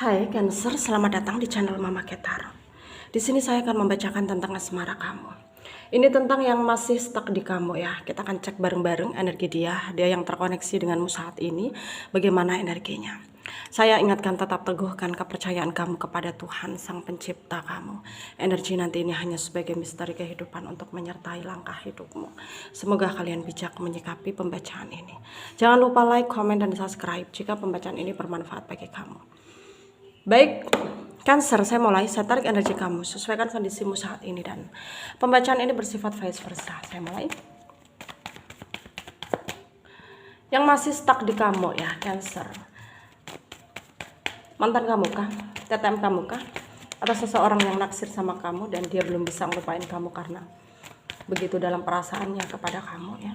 Hai Cancer, selamat datang di channel Mama Ketar. Di sini saya akan membacakan tentang asmara kamu. Ini tentang yang masih stuck di kamu ya. Kita akan cek bareng-bareng energi dia yang terkoneksi denganmu saat ini, bagaimana energinya. Saya ingatkan tetap teguhkan kepercayaan kamu kepada Tuhan Sang Pencipta kamu. Energi nanti ini hanya sebagai misteri kehidupan untuk menyertai langkah hidupmu. Semoga kalian bijak menyikapi pembacaan ini. Jangan lupa like, komen, dan subscribe jika pembacaan ini bermanfaat bagi kamu. Baik, Cancer, saya mulai. Saya tarik energi kamu, sesuaikan kondisimu saat ini, dan pembacaan ini bersifat vice versa. Saya mulai. Yang masih stuck di kamu ya, Cancer. Mantan kamu kah? TTM kamu kah? Atau seseorang yang naksir sama kamu dan dia belum bisa ngelupain kamu karena begitu dalam perasaannya kepada kamu ya.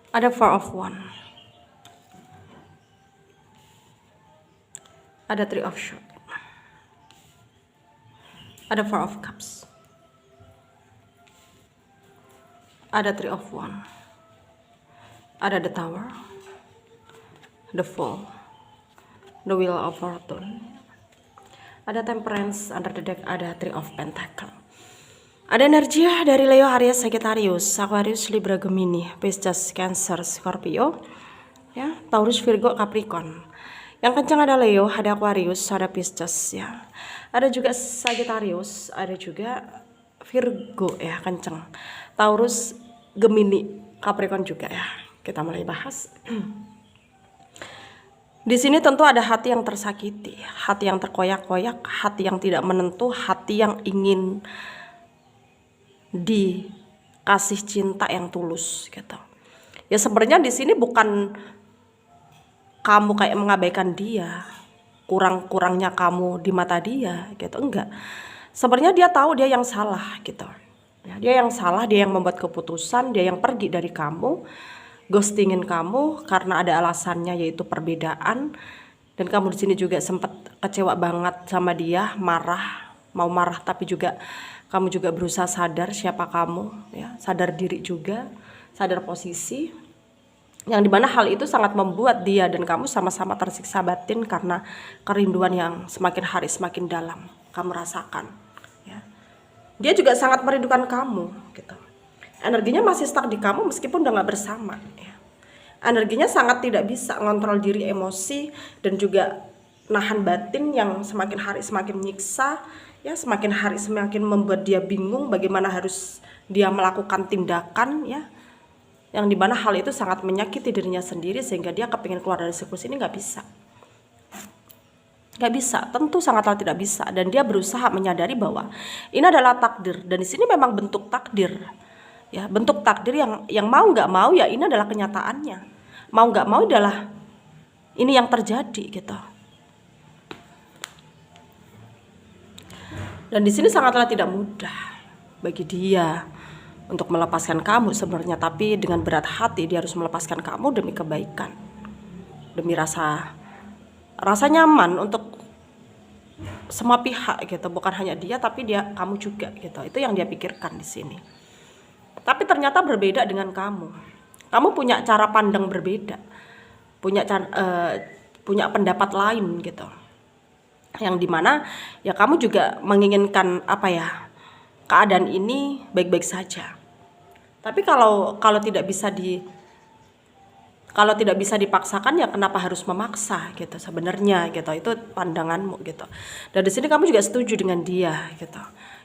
Ada Four of Wands, ada Three of Swords, ada Four of Cups, ada Three of Wands, ada The Tower, The Fool, The Wheel of Fortune, ada Temperance, under the deck ada Three of Pentacles. Ada energi dari Leo, Aries, Sagittarius, Aquarius, Libra, Gemini, Pisces, Cancer, Scorpio, ya, Taurus, Virgo, Capricorn. Yang kencang ada Leo, ada Aquarius, ada Pisces ya. Ada juga Sagittarius, ada juga Virgo ya, kencang. Taurus, Gemini, Capricorn juga ya. Kita mulai bahas. Di sini tentu ada hati yang tersakiti, hati yang terkoyak-koyak, hati yang tidak menentu, hati yang ingin dikasih cinta yang tulus gitu. Ya sebenarnya di sini bukan kamu kayak mengabaikan dia, kurang-kurangnya kamu di mata dia gitu, enggak. Sebenarnya dia tahu dia yang salah gitu. Ya, dia yang salah, dia yang membuat keputusan, dia yang pergi dari kamu, ghostingin kamu karena ada alasannya yaitu perbedaan. Dan kamu di sini juga sempat kecewa banget sama dia, marah, mau marah tapi juga kamu juga berusaha sadar siapa kamu ya, sadar diri juga, sadar posisi. Yang dimana hal itu sangat membuat dia dan kamu sama-sama tersiksa batin karena kerinduan yang semakin hari semakin dalam kamu rasakan ya. Dia juga sangat merindukan kamu gitu. Energinya masih stuck di kamu meskipun udah gak bersama ya. Energinya sangat tidak bisa ngontrol diri, emosi, dan juga nahan batin yang semakin hari semakin nyiksa ya, semakin hari semakin membuat dia bingung bagaimana harus dia melakukan tindakan ya, yang dimana hal itu sangat menyakiti dirinya sendiri sehingga dia kepingin keluar dari siklus ini nggak bisa, tentu sangatlah tidak bisa. Dan dia berusaha menyadari bahwa ini adalah takdir, dan di sini memang bentuk takdir ya, bentuk takdir yang mau nggak mau ya, ini adalah kenyataannya, mau nggak mau adalah ini yang terjadi gitu. Dan di sini sangatlah tidak mudah bagi dia untuk melepaskan kamu sebenarnya, tapi dengan berat hati dia harus melepaskan kamu demi kebaikan, demi rasa nyaman untuk semua pihak gitu, bukan hanya dia tapi dia kamu juga gitu. Itu yang dia pikirkan di sini. Tapi ternyata berbeda dengan kamu. Kamu punya cara pandang berbeda, punya pendapat lain gitu. Yang dimana ya kamu juga menginginkan apa ya, keadaan ini baik-baik saja. Tapi kalau tidak bisa dipaksakan ya kenapa harus memaksa gitu sebenarnya gitu. Itu pandanganmu gitu. Dan di sini kamu juga setuju dengan dia gitu.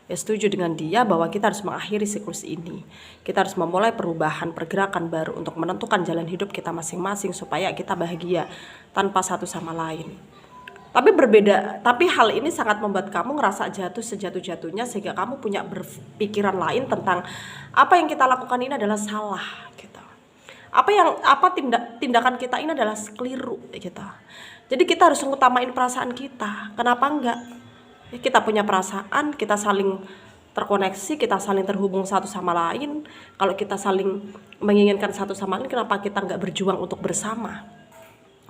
Ya setuju dengan dia bahwa kita harus mengakhiri siklus ini. Kita harus memulai perubahan, pergerakan baru untuk menentukan jalan hidup kita masing-masing supaya kita bahagia tanpa satu sama lain. Tapi berbeda, tapi hal ini sangat membuat kamu ngerasa jatuh sejatuh-jatuhnya sehingga kamu punya berpikiran lain tentang apa yang kita lakukan ini adalah salah gitu. Tindakan kita ini adalah keliru gitu. Jadi kita harus mengutamain perasaan kita. Kenapa enggak? Ya, kita punya perasaan, kita saling terkoneksi, kita saling terhubung satu sama lain. Kalau kita saling menginginkan satu sama lain, kenapa kita enggak berjuang untuk bersama?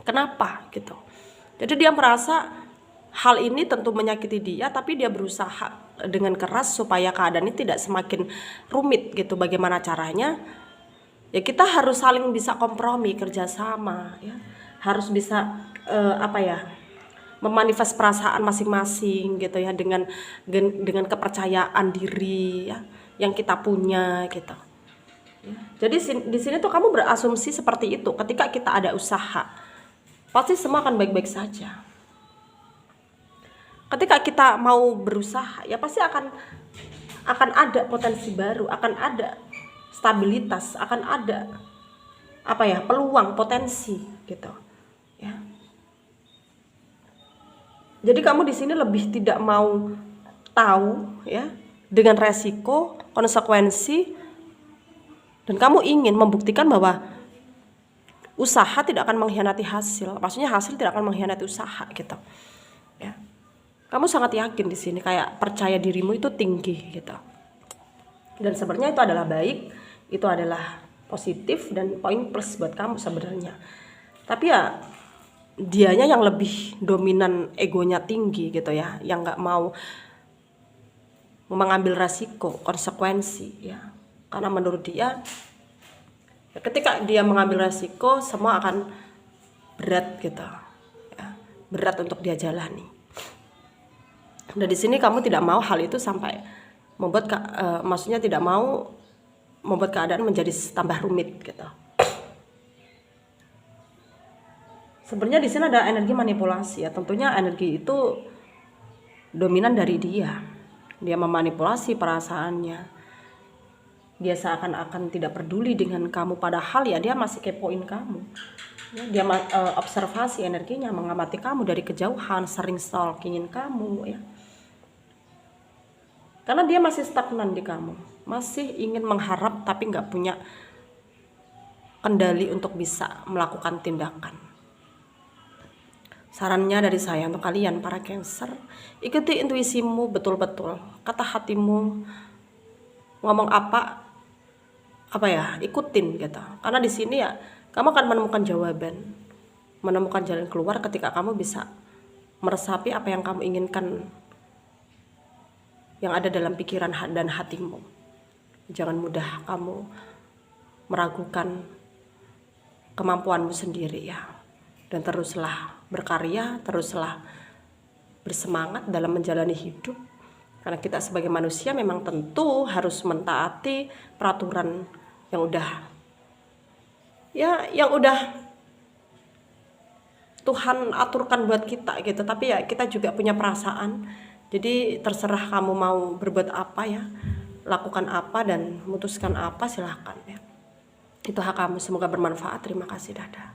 Kenapa gitu? Jadi dia merasa hal ini tentu menyakiti dia, tapi dia berusaha dengan keras supaya keadaan ini tidak semakin rumit gitu. Bagaimana caranya? Ya kita harus saling bisa kompromi, kerjasama, ya. Harus bisa memanifest perasaan masing-masing gitu ya, dengan kepercayaan diri ya yang kita punya gitu. Ya. Jadi di sini tuh kamu berasumsi seperti itu. Ketika kita ada usaha, pasti semua akan baik-baik saja. Ketika kita mau berusaha, ya pasti akan ada potensi baru, akan ada stabilitas, akan ada peluang, potensi gitu ya. Jadi kamu di sini lebih tidak mau tahu ya dengan resiko, konsekuensi, dan kamu ingin membuktikan bahwa usaha tidak akan mengkhianati hasil. Maksudnya hasil tidak akan mengkhianati usaha gitu ya. Kamu sangat yakin di sini, kayak percaya dirimu itu tinggi gitu. Dan sebenarnya itu adalah baik, itu adalah positif dan poin plus buat kamu sebenarnya. Tapi ya dianya yang lebih dominan, egonya tinggi gitu ya, yang nggak mau mengambil resiko, konsekuensi ya. Karena menurut dia, ketika dia mengambil resiko, semua akan berat gitu ya, berat untuk dia jalani. Dan di sini kamu tidak mau hal itu sampai membuat maksudnya tidak mau membuat keadaan menjadi tambah rumit gitu. Sebenarnya di sini ada energi manipulasi ya. Tentunya energi itu dominan dari dia. Dia memanipulasi perasaannya. Dia seakan-akan tidak peduli dengan kamu, padahal ya dia masih kepoin kamu. Ya, dia observasi energinya, mengamati kamu dari kejauhan, sering stalkingin kamu ya. Karena dia masih stagnan di kamu, masih ingin mengharap tapi nggak punya kendali untuk bisa melakukan tindakan. Sarannya dari saya untuk kalian para Cancer, ikuti intuisimu betul-betul, kata hatimu ngomong apa ikutin gitu. Karena di sini ya kamu akan menemukan jawaban, menemukan jalan keluar ketika kamu bisa meresapi apa yang kamu inginkan yang ada dalam pikiran dan hatimu. Jangan mudah kamu meragukan kemampuanmu sendiri ya. Dan teruslah berkarya, teruslah bersemangat dalam menjalani hidup. Karena kita sebagai manusia memang tentu harus mentaati peraturan yang udah Tuhan aturkan buat kita gitu. Tapi ya kita juga punya perasaan. Jadi terserah kamu mau berbuat apa ya, lakukan apa dan memutuskan apa, silahkan ya. Itu hak kamu, semoga bermanfaat. Terima kasih, dadah.